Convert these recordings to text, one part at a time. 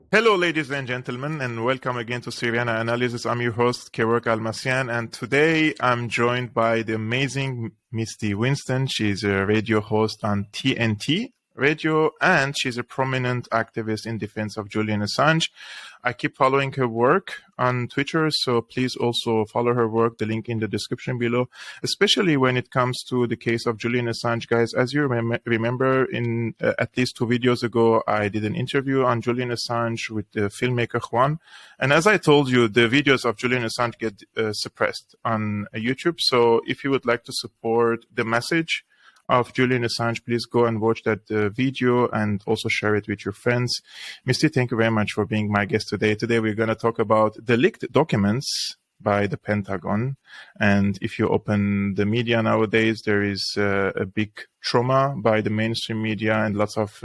Hello, ladies and gentlemen, and welcome again to Syriana Analysis. I'm your host, Kevork Almasian, and today I'm joined by the amazing Misty Winston. She's a radio host on TNT Radio, and she's a prominent activist in defense of Julian Assange. I keep following her work on Twitter, so please also follow her work, the link in the description below, especially when it comes to the case of Julian Assange. Guys, as you remember, in at least 2 videos ago, I did an interview on Julian Assange with the filmmaker Juan. And as I told you, the videos of Julian Assange get suppressed on YouTube. So if you would like to support the message of Julian Assange, please go and watch that video and also share it with your friends. Misty, thank you very much for being my guest today. Today we're going to talk about the leaked documents by the Pentagon. And if you open the media nowadays, there is a big trauma by the mainstream media, and lots of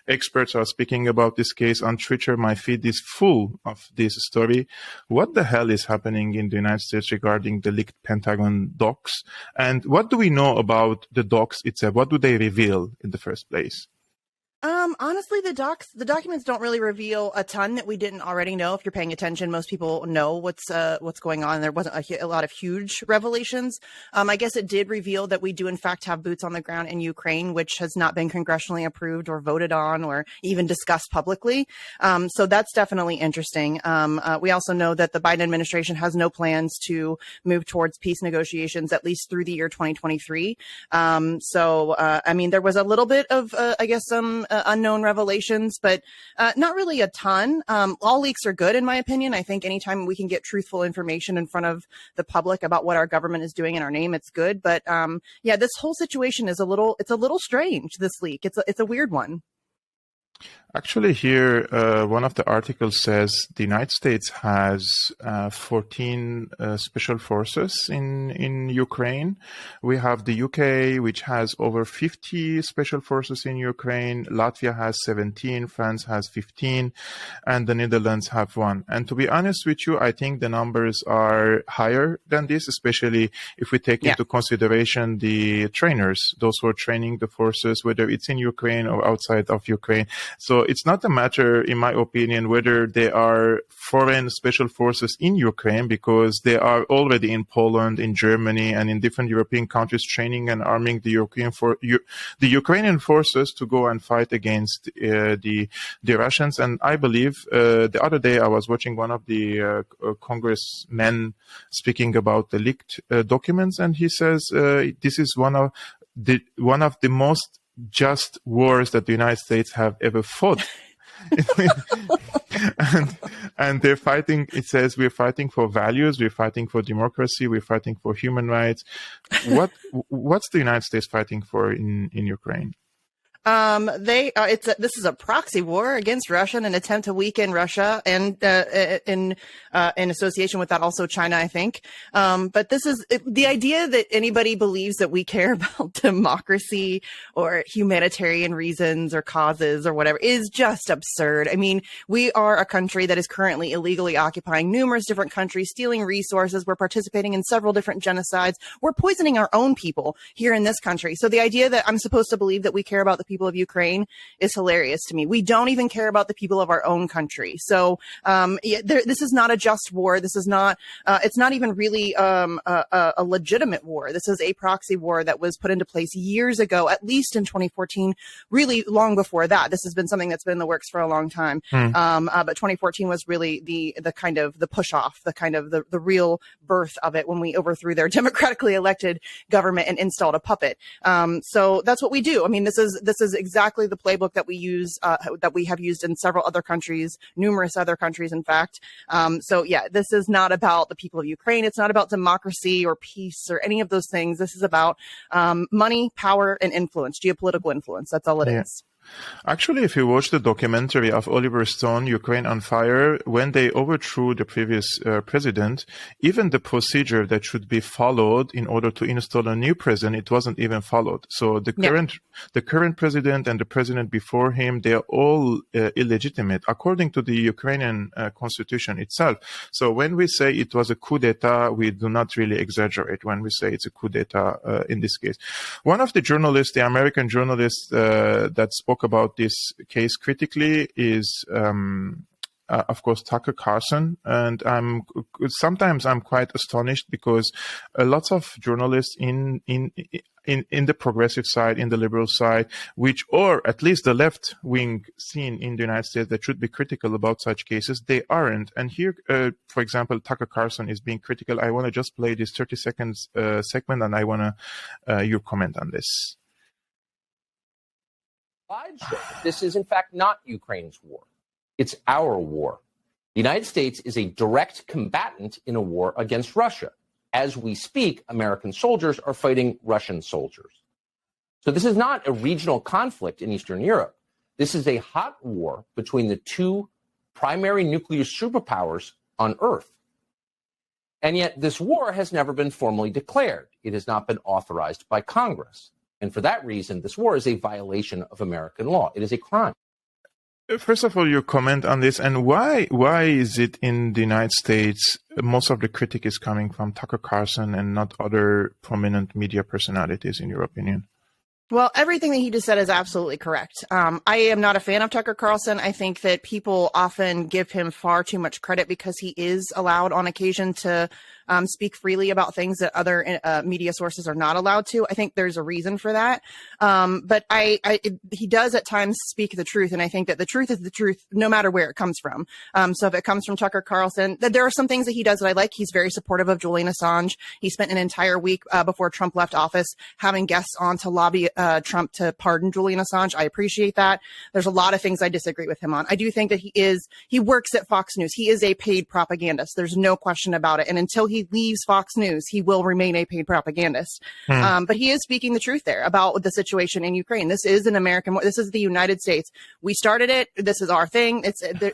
experts are speaking about this case. On Twitter, my feed is full of this story. What the hell is happening in the United States regarding the leaked Pentagon docs? And what do we know about the docs itself? What do they reveal in the first place? Honestly, the documents don't really reveal a ton that we didn't already know. If you're paying attention, most people know what's going on. There wasn't a lot of huge revelations. I guess it did reveal that we do in fact have boots on the ground in Ukraine, which has not been congressionally approved or voted on or even discussed publicly. So that's definitely interesting. We also know that the Biden administration has no plans to move towards peace negotiations, at least through the year 2023. I mean, there was a little bit of, I guess, some unknown revelations, but not really a ton. All leaks are good, in my opinion. I think anytime we can get truthful information in front of the public about what our government is doing in our name, it's good. But yeah, this whole situation is a little strange, this leak. It's a weird one. Actually, here, one of the articles says the United States has 14 special forces in Ukraine. We have the UK, which has over 50 special forces in Ukraine. Latvia has 17, France has 15, and the Netherlands have 1. And to be honest with you, I think the numbers are higher than this, especially if we take into consideration the trainers, those who are training the forces, whether it's in Ukraine or outside of Ukraine. So it's not a matter, in my opinion, whether they are foreign special forces in Ukraine, because they are already in Poland, in Germany, and in different European countries training and arming the Ukrainian forces to go and fight against the Russians. And I believe the other day I was watching one of the congressmen speaking about the leaked documents, and he says this is one of the most just wars that the United States have ever fought. and they're fighting, it says, we're fighting for values, we're fighting for democracy, we're fighting for human rights. What's the United States fighting for in Ukraine? This is a proxy war against Russia, an attempt to weaken Russia, and in association with that also China, I think. But this is the idea that anybody believes that we care about democracy or humanitarian reasons or causes or whatever is just absurd. I mean, we are a country that is currently illegally occupying numerous different countries, stealing resources. We're participating in several different genocides. We're poisoning our own people here in this country. So the idea that I'm supposed to believe that we care about the people of Ukraine is hilarious to me. We don't even care about the people of our own country. So this is not a just war. This is not, it's not even really a legitimate war. This is a proxy war that was put into place years ago, at least in 2014, really long before that. This has been something that's been in the works for a long time. But 2014 was really the kind of the push off, the kind of the real birth of it when we overthrew their democratically elected government and installed a puppet. So that's what we do. I mean, this is is exactly the playbook that we use, that we have used in several other countries, numerous other countries, in fact. So yeah, this is not about the people of Ukraine. It's not about democracy or peace or any of those things. This is about money, power, and influence, geopolitical influence. That's all it is. Actually, if you watch the documentary of Oliver Stone, Ukraine on Fire, when they overthrew the previous president, even the procedure that should be followed in order to install a new president, it wasn't even followed. So the current president and the president before him, they are all illegitimate according to the Ukrainian constitution itself. So when we say it was a coup d'etat, we do not really exaggerate when we say it's a coup d'etat in this case. One of the journalists, the American journalist that spoke about this case critically is, of course, Tucker Carlson. And sometimes I'm quite astonished because lots of journalists in the progressive side, in the liberal side, or at least the left wing scene in the United States that should be critical about such cases, they aren't. And here, for example, Tucker Carlson is being critical. I want to just play this 30 seconds segment, and I want your comment on this. This is, in fact, not Ukraine's war. It's our war. The United States is a direct combatant in a war against Russia. As we speak, American soldiers are fighting Russian soldiers. So this is not a regional conflict in Eastern Europe. This is a hot war between the two primary nuclear superpowers on Earth. And yet this war has never been formally declared. It has not been authorized by Congress. And for that reason, this war is a violation of American law. It is a crime. First of all, your comment on this, and why is it in the United States most of the critique is coming from Tucker Carlson and not other prominent media personalities, in your opinion? Well, everything that he just said is absolutely correct. I am not a fan of Tucker Carlson. I think that people often give him far too much credit because he is allowed on occasion to speak freely about things that other media sources are not allowed to. I think there's a reason for that. But he does at times speak the truth. And I think that the truth is the truth, no matter where it comes from. So if it comes from Tucker Carlson, there are some things that he does that I like. He's very supportive of Julian Assange. He spent an entire week before Trump left office having guests on to lobby Trump to pardon Julian Assange. I appreciate that. There's a lot of things I disagree with him on. I do think that he works at Fox News. He is a paid propagandist. There's no question about it. And until he leaves Fox News, he will remain a paid propagandist. But he is speaking the truth there about the situation in Ukraine. This is an American war. This is the United States. We started it. This is our thing.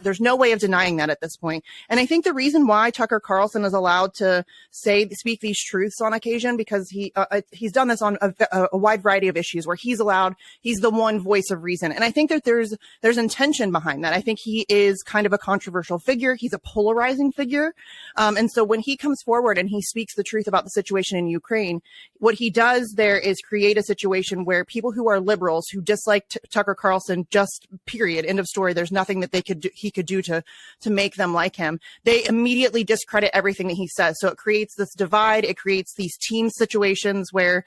There's no way of denying that at this point. And I think the reason why Tucker Carlson is allowed to speak these truths on occasion, because he's done this on a wide variety of issues where he's the one voice of reason. And I think that there's intention behind that. I think he is kind of a controversial figure. He's a polarizing figure. And so when he comes forward and he speaks the truth about the situation in Ukraine, what he does there is create a situation where people who are liberals, who dislike Tucker Carlson, just period, end of story, there's nothing that he could do to make them like him, they immediately discredit everything that he says. So it creates this divide. It creates these team situations where,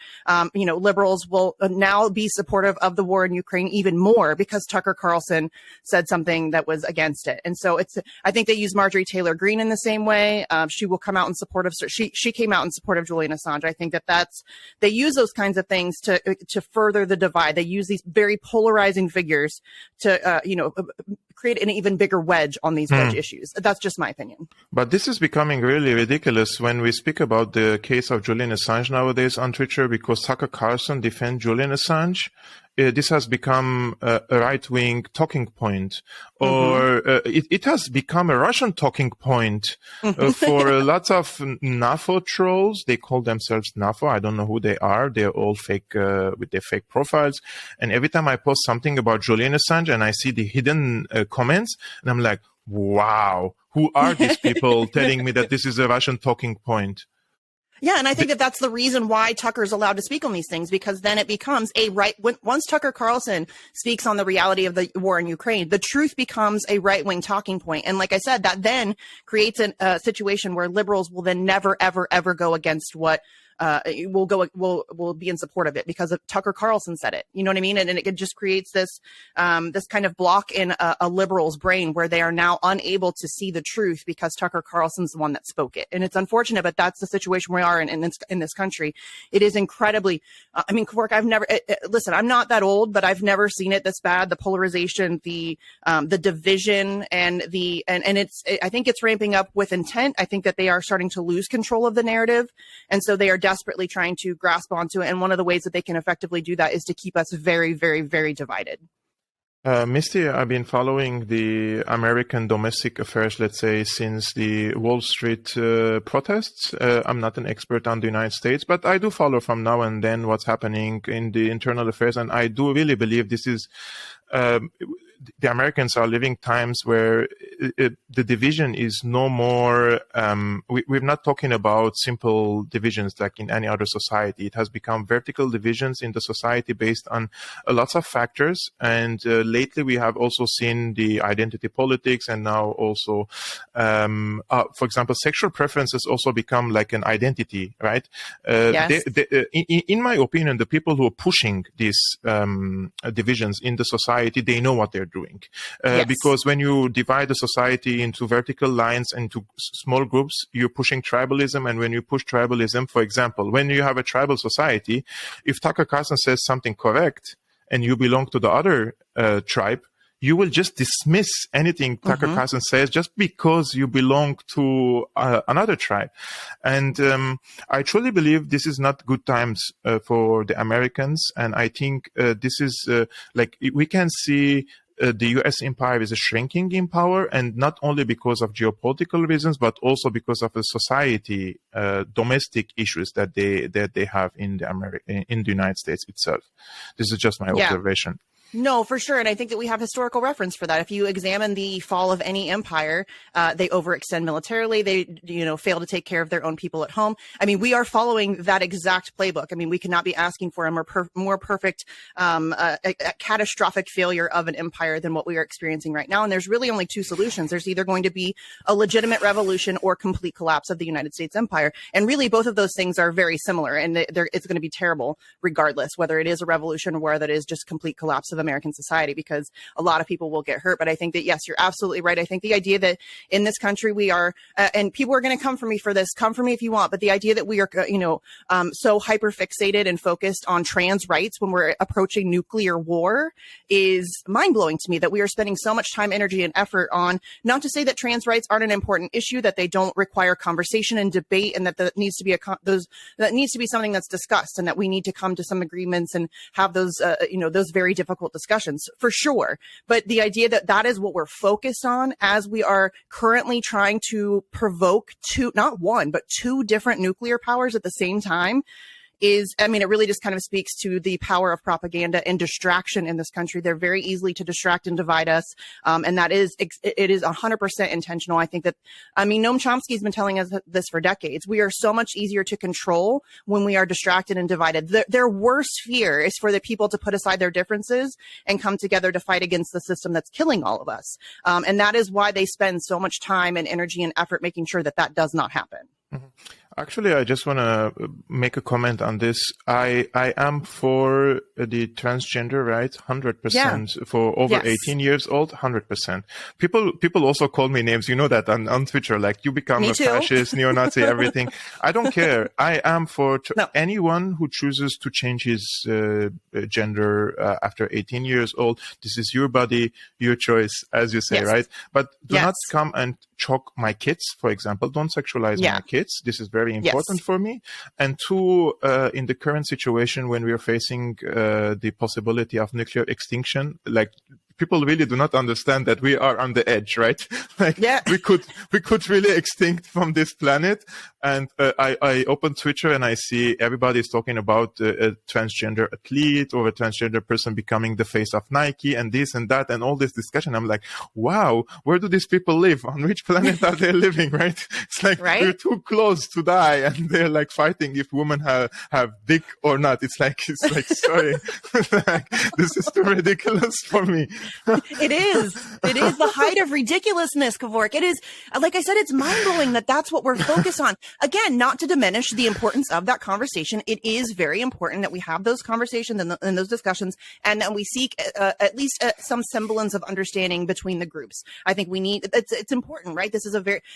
liberals will now be supportive of the war in Ukraine even more because Tucker Carlson said something that was against it. And so I think they use Marjorie Taylor Greene in the same way. She will come out in support of, she came out in support of Julian Assange. I think they use those kinds of things to further the divide. They use these very polarizing figures to, create an even bigger wedge on these wedge issues. That's just my opinion. But this is becoming really ridiculous when we speak about the case of Julian Assange nowadays on Twitter, because Tucker Carlson defends Julian Assange. This has become a right-wing talking point, or it has become a Russian talking point for lots of NAFO trolls. They call themselves NAFO. I don't know who they are. They're all fake with their fake profiles. And every time I post something about Julian Assange and I see the hidden comments, and I'm like, wow, who are these people telling me that this is a Russian talking point? Yeah, and I think that that's the reason why Tucker's allowed to speak on these things, because then it becomes once Tucker Carlson speaks on the reality of the war in Ukraine, the truth becomes a right-wing talking point. And like I said, that then creates a situation where liberals will then never, ever, ever go against what will be in support of it because of Tucker Carlson said it. You know what I mean? And it just creates this kind of block in a liberal's brain where they are now unable to see the truth because Tucker Carlson's the one that spoke it. And it's unfortunate, but that's the situation we are in this country. It is incredibly, Kavork, I've never, listen, I'm not that old, but I've never seen it this bad. The polarization, the division, and I think it's ramping up with intent. I think that they are starting to lose control of the narrative. And so they are desperately trying to grasp onto it. And one of the ways that they can effectively do that is to keep us very, very, very divided. Misty, I've been following the American domestic affairs, let's say, since the Wall Street protests. I'm not an expert on the United States, but I do follow from now and then what's happening in the internal affairs. And I do really believe this is the Americans are living times where the division is no more, we're not talking about simple divisions like in any other society. It has become vertical divisions in the society based on lots of factors. And lately we have also seen the identity politics, and now also, for example, sexual preferences also become like an identity, right? Yes. In my opinion, the people who are pushing these divisions in the society, they know what they're doing. Yes. Because when you divide the society into vertical lines and into small groups, you're pushing tribalism. And when you push tribalism, for example, when you have a tribal society, if Tucker Carlson says something correct and you belong to the other tribe, you will just dismiss anything Tucker Carlson says just because you belong to another tribe. And I truly believe this is not good times for the Americans. And I think this is like we can see the U.S. empire is shrinking in power, and not only because of geopolitical reasons, but also because of the society, domestic issues that they have in the United States itself. This is just my observation. No, for sure. And I think that we have historical reference for that. If you examine the fall of any empire, they overextend militarily. They, fail to take care of their own people at home. I mean, we are following that exact playbook. I mean, we cannot be asking for a more perfect, a catastrophic failure of an empire than what we are experiencing right now. And there's really only two solutions. There's either going to be a legitimate revolution or complete collapse of the United States empire. And really, both of those things are very similar, and it's going to be terrible regardless, whether it is a revolution or whether it is just complete collapse of American society, because a lot of people will get hurt. But I think that, yes, you're absolutely right. I think the idea that in this country we are, and people are going to come for me for this, come for me if you want, but the idea that we are, so hyper fixated and focused on trans rights when we're approaching nuclear war is mind blowing to me, that we are spending so much time, energy, and effort on, not to say that trans rights aren't an important issue, that they don't require conversation and debate, and that needs to be that needs to be something that's discussed, and that we need to come to some agreements and have those, those very difficult discussions for sure. But the idea that that is what we're focused on as we are currently trying to provoke not one, but two different nuclear powers at the same time is, I mean, it really just kind of speaks to the power of propaganda and distraction in this country. They're very easily to distract and divide us. And it is 100% intentional. I think that, Noam Chomsky has been telling us this for decades. We are so much easier to control when we are distracted and divided. Their worst fear is for the people to put aside their differences and come together to fight against the system that's killing all of us. And that is why they spend so much time and energy and effort making sure that that does not happen. Mm-hmm. Actually, I just want to make a comment on this. I am for the transgender rights, 100%. Yeah. For over 18 years old, 100%. People also call me names. You know that on Twitter, like you become a fascist, neo-Nazi, everything. I don't care. I am for anyone who chooses to change his gender after 18 years old. This is your body, your choice, as you say, right? But do not come and choke my kids, for example. Don't sexualize my kids. This is very important for me. And two, in the current situation when we are facing the possibility of nuclear extinction, like people really do not understand that we are on the edge, right? We could really extinct from this planet. And I open Twitter and I see everybody's talking about a transgender athlete or a transgender person becoming the face of Nike and this and that and all this discussion. I'm like, wow, where do these people live? On which planet are they living, right? It's like we're too close to die, and they're like fighting if women have dick or not. It's like sorry, this is too ridiculous for me. It is the height of ridiculousness, Kavork. It is, like I said, it's mind blowing that that's what we're focused on. again, not to diminish the importance of that conversation. It is very important that we have those conversations and those discussions, and that we seek at least some semblance of understanding between the groups. I think we need, it's important, right? This is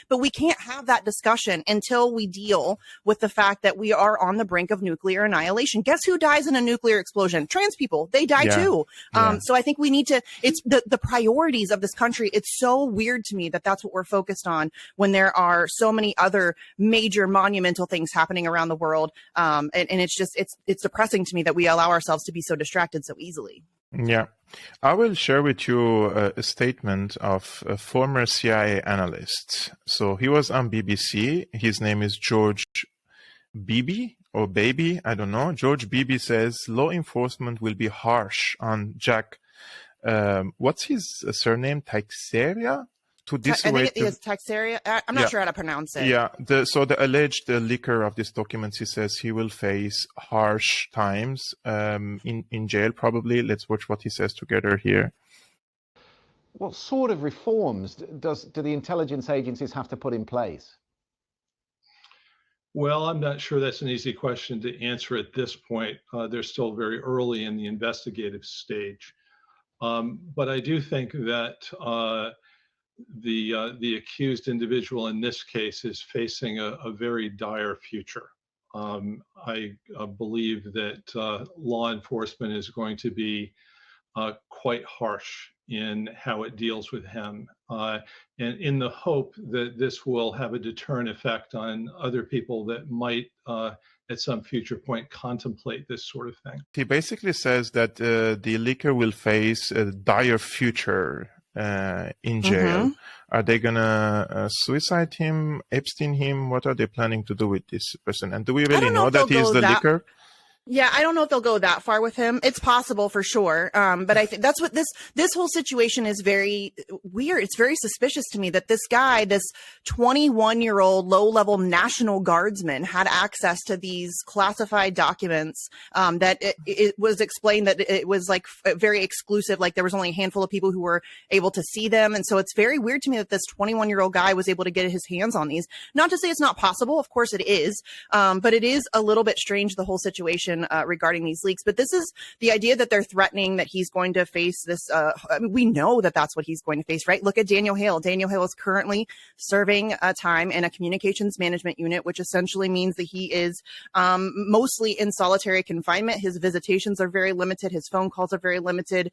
but we can't have that discussion until we deal with the fact that we are on the brink of nuclear annihilation. Guess who dies in a nuclear explosion? Trans people. They die too. So I think we need to, it's the priorities of this country. It's so weird to me that that's what we're focused on when there are so many other major monumental things happening around the world. And it's just, it's depressing to me that we allow ourselves to be so distracted so easily. Yeah. I will share with you a statement of a former CIA analyst. So he was on BBC. His name is George Beebe or Baby. I don't know. George Beebe says law enforcement will be harsh on Jack. What's his surname? Teixeira? To this I think it is Teixeira. I'm not sure how to pronounce it. Yeah. So the alleged leaker of these documents, he says he will face harsh times in jail probably. Let's watch what he says together here. What sort of reforms do the intelligence agencies have to put in place? Well, I'm not sure that's an easy question to answer at this point. They're still very early in the investigative stage. But I do think that the accused individual in this case is facing a very dire future. I believe that law enforcement is going to be quite harsh in how it deals with him, and in the hope that this will have a deterrent effect on other people that might at some future point contemplate this sort of thing. He basically says that the leaker will face a dire future in jail. Are they gonna suicide him, Epstein him? What are they planning to do with this person? And do we really know that he's the leaker? Yeah, I don't know if they'll go that far with him. It's possible for sure. But I think that's what this whole situation is very weird. It's very suspicious to me that this guy, this 21-year-old low-level National Guardsman, had access to these classified documents, that it was explained that it was like very exclusive. Like there was only a handful of people who were able to see them. And so it's very weird to me that this 21-year-old guy was able to get his hands on these. Not to say it's not possible. Of course it is. But it is a little bit strange, the whole situation regarding these leaks. But this is the idea that they're threatening that he's going to face this. I mean, we know that that's what he's going to face, right? Look at Daniel Hale. Daniel Hale is currently serving time in a communications management unit, which essentially means that he is mostly in solitary confinement. His visitations are very limited. His phone calls are very limited.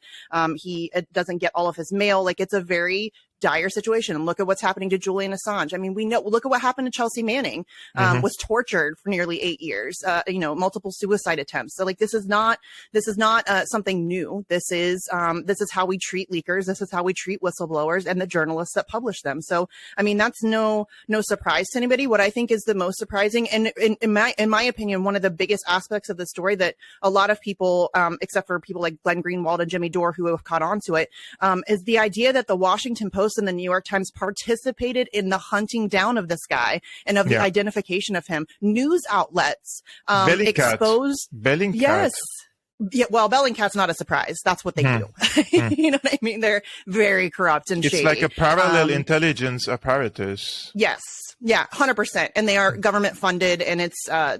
He doesn't get all of his mail. Like, it's a very dire situation. And look at what's happening to Julian Assange. I mean, we know, look at what happened to Chelsea Manning, was tortured for nearly 8 years, multiple suicide attempts. So like, this is not something new. This is how we treat leakers. This is how we treat whistleblowers and the journalists that publish them. So, I mean, that's no surprise to anybody. What I think is the most surprising, and in my opinion, one of the biggest aspects of the story that a lot of people, except for people like Glenn Greenwald and Jimmy Dore, who have caught on to it, is the idea that the Washington Post and the New York Times participated in the hunting down of this guy and of the identification of him. News outlets exposed. Bellingcat. Yes. Yeah, well, Bellingcat's not a surprise. That's what they do. You know what I mean? They're very corrupt and shady. It's like a parallel intelligence apparatus. Yes. Yeah, 100%. And they are government funded, and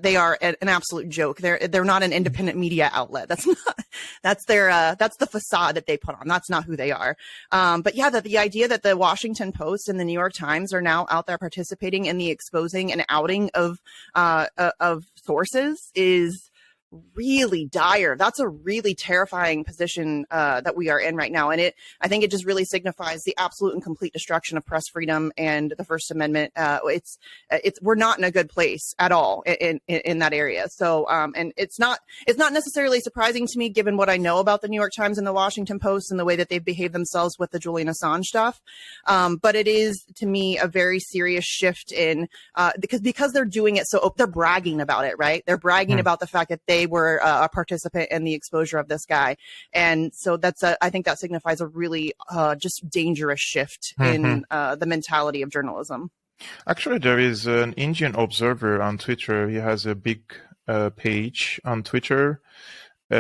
they are an absolute joke. They're not an independent media outlet. That's the facade that they put on. That's not who they are. But yeah, the idea that the Washington Post and the New York Times are now out there participating in the exposing and outing of sources is really dire. That's a really terrifying position that we are in right now. And I think it just really signifies the absolute and complete destruction of press freedom and the First Amendment. We're not in a good place at all in that area. So, and it's not necessarily surprising to me, given what I know about the New York Times and the Washington Post and the way that they've behaved themselves with the Julian Assange stuff. But it is, to me, a very serious shift in, because they're doing it. So they're bragging about it, right? They're bragging about the fact that they were a participant in the exposure of this guy. And so I think that signifies a really just dangerous shift in the mentality of journalism. Actually, there is an Indian observer on Twitter. He has a big page on Twitter.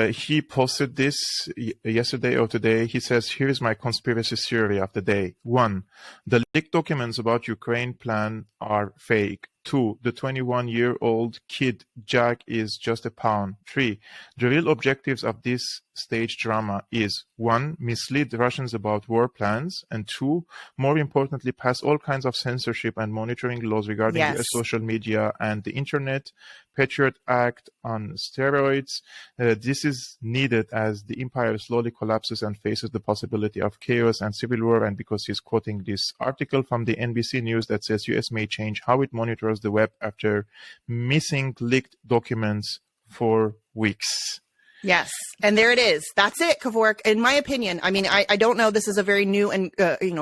He posted this yesterday or today. He says, here's my conspiracy theory of the day. 1, the leaked documents about Ukraine plan are fake. 2. The 21-year-old kid Jack is just a pawn. 3. The real objectives of this stage drama is 1. Mislead the Russians about war plans, and 2. More importantly, pass all kinds of censorship and monitoring laws regarding US social media and the internet. Patriot Act on steroids. This is needed as the empire slowly collapses and faces the possibility of chaos and civil war. And because he's quoting this article from the NBC News that says US may change how it monitors the web after missing leaked documents for weeks. Yes. And there it is. That's it, Kevork. In my opinion, I mean, I don't know. This is a very new and,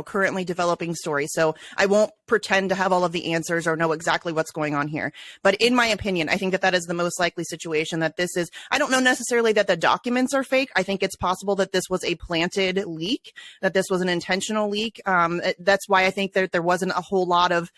currently developing story. So I won't pretend to have all of the answers or know exactly what's going on here. But in my opinion, I think that that is the most likely situation, that this is, I don't know necessarily that the documents are fake. I think it's possible that this was a planted leak, that this was an intentional leak. That's why I think that there wasn't a whole lot of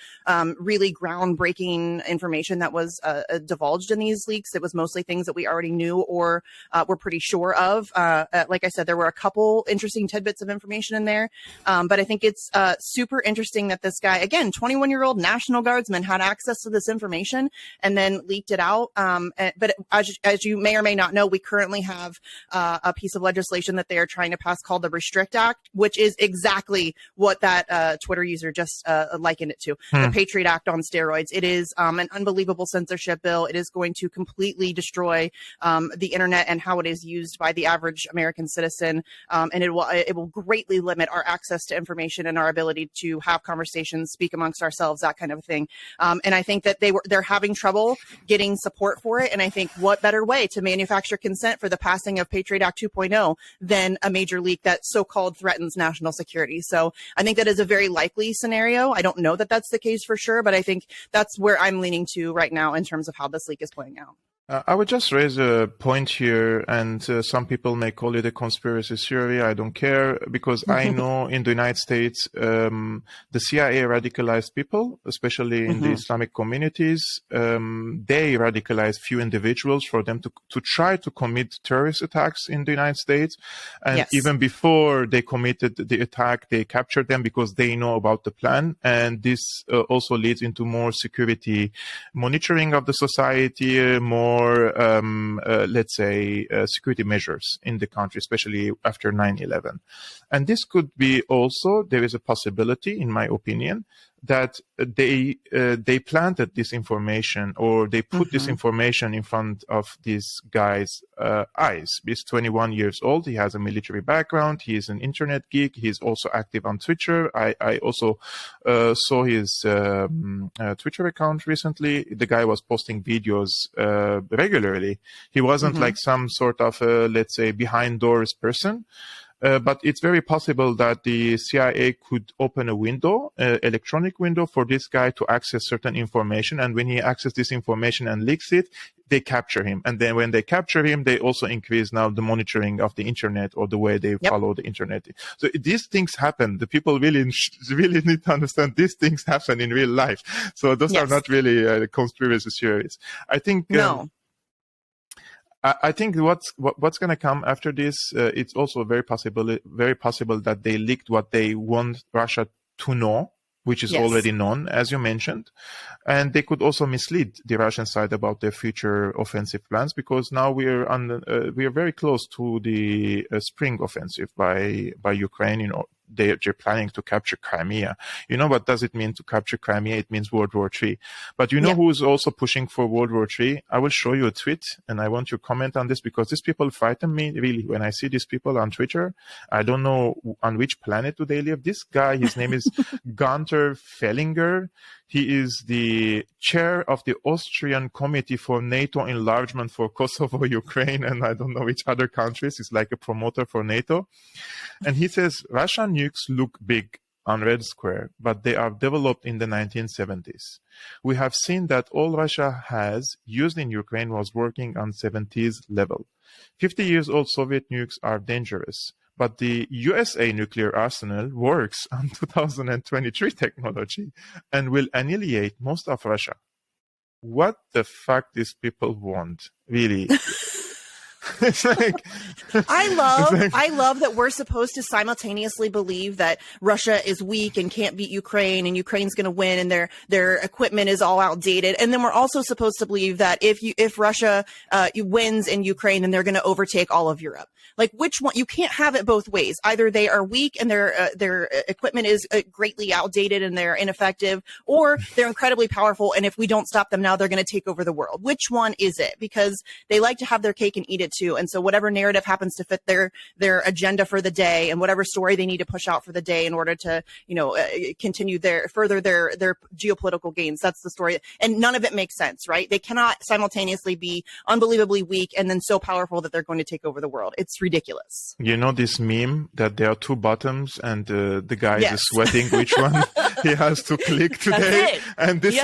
really groundbreaking information that was divulged in these leaks. It was mostly things that we already knew or were pretty sure of. Like I said, there were a couple interesting tidbits of information in there. But I think it's super interesting that this guy, again, 21-year-old National Guardsman, had access to this information and then leaked it out. But as you may or may not know, we currently have a piece of legislation that they are trying to pass called the Restrict Act, which is exactly what that Twitter user just likened it to. The Patriot Act on steroids. It is an unbelievable censorship bill. It is going to completely destroy the internet and how it is used by the average American citizen. And it will greatly limit our access to information and our ability to have conversations, speak amongst ourselves, that kind of thing. And I think that they're having trouble getting support for it. And I think what better way to manufacture consent for the passing of Patriot Act 2.0 than a major leak that so-called threatens national security. So I think that is a very likely scenario. I don't know that that's the case for sure, but I think that's where I'm leaning to right now in terms of how this leak is playing out. I would just raise a point here, and some people may call it a conspiracy theory. I don't care, because I know in the United States, the CIA radicalized people, especially in the Islamic communities. They radicalized few individuals for them to try to commit terrorist attacks in the United States. And even before they committed the attack, they captured them because they know about the plan. And this also leads into more security monitoring of the society, more let's say, security measures in the country, especially after 9/11. And this could be also, there is a possibility, in my opinion, that they planted this information, or they put this information in front of this guy's eyes. He's 21 years old. He has a military background. He is an internet geek. He's also active on Twitter. I also saw his Twitter account recently. The guy was posting videos regularly. He wasn't like some sort of, let's say, behind doors person. But it's very possible that the CIA could open a window, electronic window, for this guy to access certain information. And when he accesses this information and leaks it, they capture him. And then when they capture him, they also increase now the monitoring of the internet, or the way they follow the internet. So these things happen. The people really need to understand these things happen in real life. So those are not really conspiracy theories. I think. I think what's going to come after this, it's also very possible that they leaked what they want Russia to know, which is already known, as you mentioned. And they could also mislead the Russian side about their future offensive plans, because now we are very close to the spring offensive by Ukraine. You know, they're planning to capture Crimea. You know what does it mean to capture Crimea? It means World War III. But you know who is also pushing for World War III? I will show you a tweet, and I want your comment on this, because these people frighten me, really. When I see these people on Twitter, I don't know on which planet do they live. This guy, his name is Gunther Fellinger. He is the chair of the Austrian Committee for NATO Enlargement for Kosovo, Ukraine, and I don't know which other countries. He's like a promoter for NATO. And he says, Russian nukes look big on Red Square, but they are developed in the 1970s. We have seen that all Russia has used in Ukraine was working on 70s level. 50 years old Soviet nukes are dangerous, but the USA nuclear arsenal works on 2023 technology and will annihilate most of Russia. What the fuck these people want, really? It's like, I love that we're supposed to simultaneously believe that Russia is weak and can't beat Ukraine, and Ukraine's going to win, and their equipment is all outdated. And then we're also supposed to believe that if Russia wins in Ukraine, then they're going to overtake all of Europe. Like, which one? You can't have it both ways. Either they are weak and their equipment is greatly outdated and they're ineffective, or they're incredibly powerful, and if we don't stop them now, they're going to take over the world. Which one is it? Because they like to have their cake and eat it too. And so whatever narrative happens to fit their agenda for the day, and whatever story they need to push out for the day in order to, continue further their geopolitical gains, that's the story. And none of it makes sense, right? They cannot simultaneously be unbelievably weak and then so powerful that they're going to take over the world. It's ridiculous. You know this meme that there are two buttons and the guy Yes. is sweating which one he has to click today, and this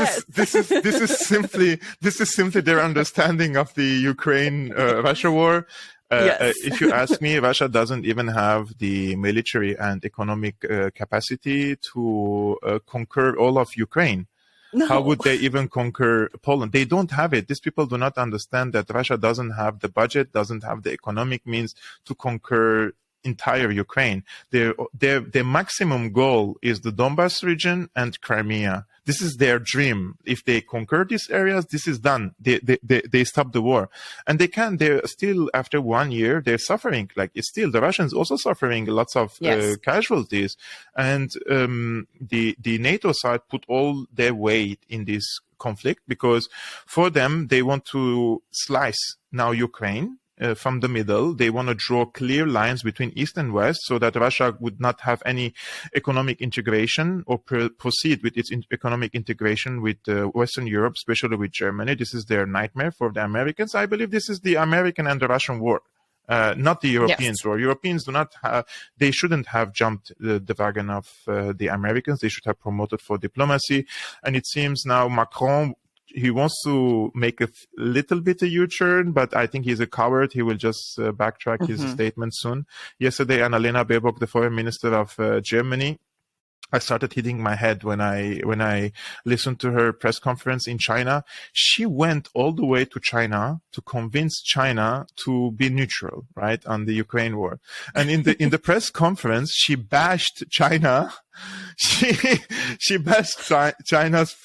is simply their understanding of the Ukraine Russia war. Yes. If you ask me, Russia doesn't even have the military and economic capacity to conquer all of Ukraine. No. How would they even conquer Poland? They don't have it. These people do not understand that Russia doesn't have the budget, doesn't have the economic means to conquer entire Ukraine. Their maximum goal is the Donbas region and Crimea. This is their dream. If they conquer these areas, this is done. They stop the war. And they can. They're still, after 1 year, they're suffering. Like, it's still, the Russians also suffering lots of Yes. casualties. And the NATO side put all their weight in this conflict, because for them, they want to slice now Ukraine from the middle. They want to draw clear lines between East and West so that Russia would not have any economic integration or proceed with its economic integration with Western Europe, especially with Germany. This is their nightmare for the Americans. I believe this is the American and the Russian war. Not the Europeans' war. Europeans do not have, they shouldn't have jumped the wagon of the Americans. They should have promoted for diplomacy. And it seems now Macron, he wants to make a little bit a U-turn, but I think he's a coward. He will just backtrack his statement soon. Yesterday, Annalena Baerbock, the foreign minister of Germany, I started hitting my head when I listened to her press conference in China. She went all the way to China to convince China to be neutral, right, on the Ukraine war. And in the press conference, she bashed China. She bashed China's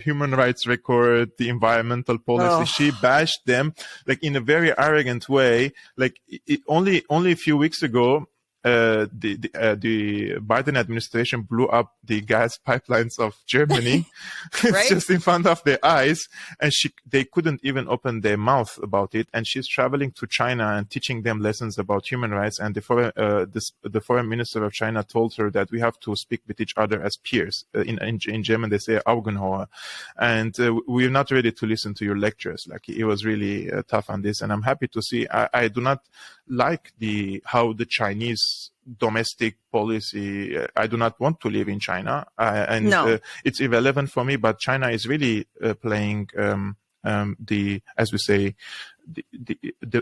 human rights record, the environmental policy. Oh. She bashed them, like, in a very arrogant way. Like, only a few weeks ago, the Biden administration blew up the gas pipelines of Germany. Right? It's just in front of their eyes, and they couldn't even open their mouth about it. And she's traveling to China and teaching them lessons about human rights. And the foreign minister of China told her that we have to speak with each other as peers. In German, they say Augenhöhe, and we're not ready to listen to your lectures. Like, he was really tough on this, and I'm happy to see. I do not like how the Chinese domestic policy. I do not want to live in China, and No. It's irrelevant for me. But China is really playing as we say,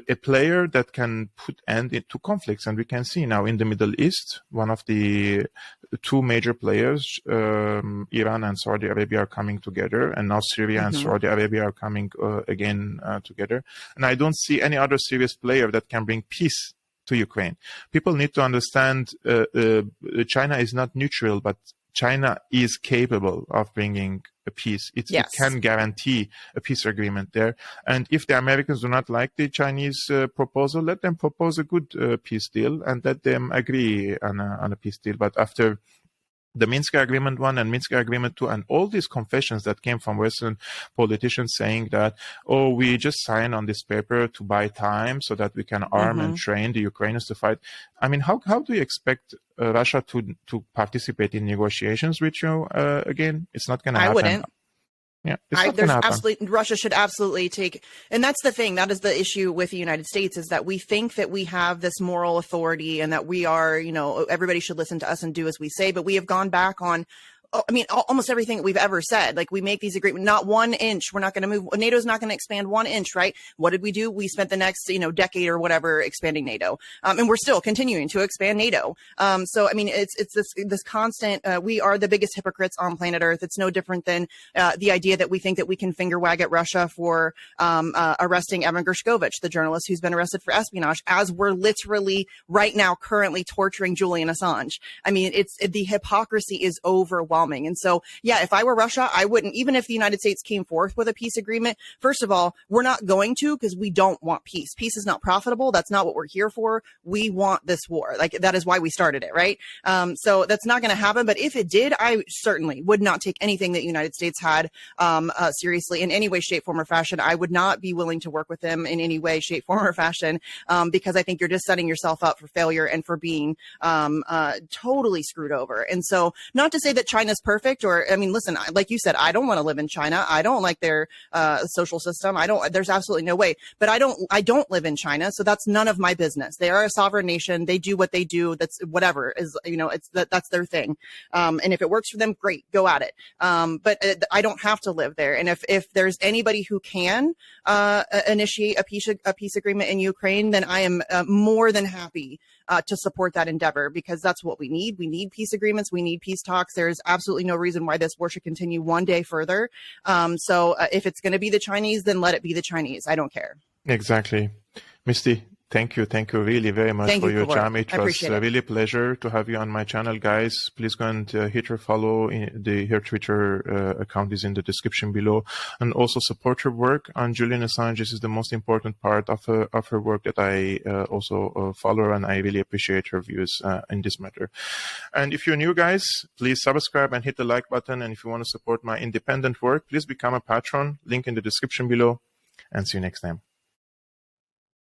a player that can put end to conflicts. And we can see now in the Middle East, one of the two major players, Iran and Saudi Arabia, are coming together, and now Syria and Saudi Arabia are coming again together. And I don't see any other serious player that can bring peace to Ukraine. People need to understand China is not neutral, but China is capable of bringing a peace. It can guarantee a peace agreement there. And if the Americans do not like the Chinese proposal, let them propose a good peace deal and let them agree on a peace deal. But after the Minsk Agreement 1 and Minsk Agreement 2 and all these confessions that came from Western politicians saying that, oh, we just signed on this paper to buy time so that we can arm and train the Ukrainians to fight. I mean, how do you expect Russia to participate in negotiations with you again? It's not going to happen. I wouldn't. Yeah, Russia should absolutely take, and that's the thing. That is the issue with the United States, is that we think that we have this moral authority and that we are, everybody should listen to us and do as we say. But we have gone back on I mean, almost everything we've ever said. Like, we make these agreements, not 1 inch. We're not going to move. NATO's not going to expand 1 inch, right? What did we do? We spent the next, decade or whatever expanding NATO. And we're still continuing to expand NATO. So, I mean, it's this constant, we are the biggest hypocrites on planet Earth. It's no different than the idea that we think that we can finger wag at Russia for arresting Evan Gershkovich, the journalist who's been arrested for espionage, as we're literally right now currently torturing Julian Assange. I mean, the hypocrisy is overwhelming. And so, yeah, if I were Russia, I wouldn't, even if the United States came forth with a peace agreement. First of all, we're not going to, because we don't want peace. Peace is not profitable. That's not what we're here for. We want this war. Like, that is why we started it, right? So that's not going to happen. But if it did, I certainly would not take anything that the United States had seriously in any way, shape, form, or fashion. I would not be willing to work with them in any way, shape, form, or fashion, because I think you're just setting yourself up for failure and for being totally screwed over. And so, not to say that China's perfect, or, I mean, listen, like you said, I don't want to live in China. I don't like their social system. There's absolutely no way. But I don't live in China, so that's none of my business. They are a sovereign nation. They do what they do. That's whatever is, that's their thing. And if it works for them, great, go at it. But I don't have to live there. And if there's anybody who can initiate a peace agreement in Ukraine, then I am more than happy to support that endeavor, because that's what we need. We need peace agreements. We need peace talks. There's absolutely no reason why this war should continue one day further. So if it's going to be the Chinese, then let it be the Chinese. I don't care. Exactly. Misty, thank you really very much for your time. It was really a pleasure to have you on my channel, guys. Please go and hit her follow. Her Twitter account is in the description below, and also support her work on Julian Assange. This is the most important part of her work that I also follow, and I really appreciate her views in this matter. And if you're new, guys, please subscribe and hit the like button. And if you want to support my independent work, please become a patron. Link in the description below, and see you next time.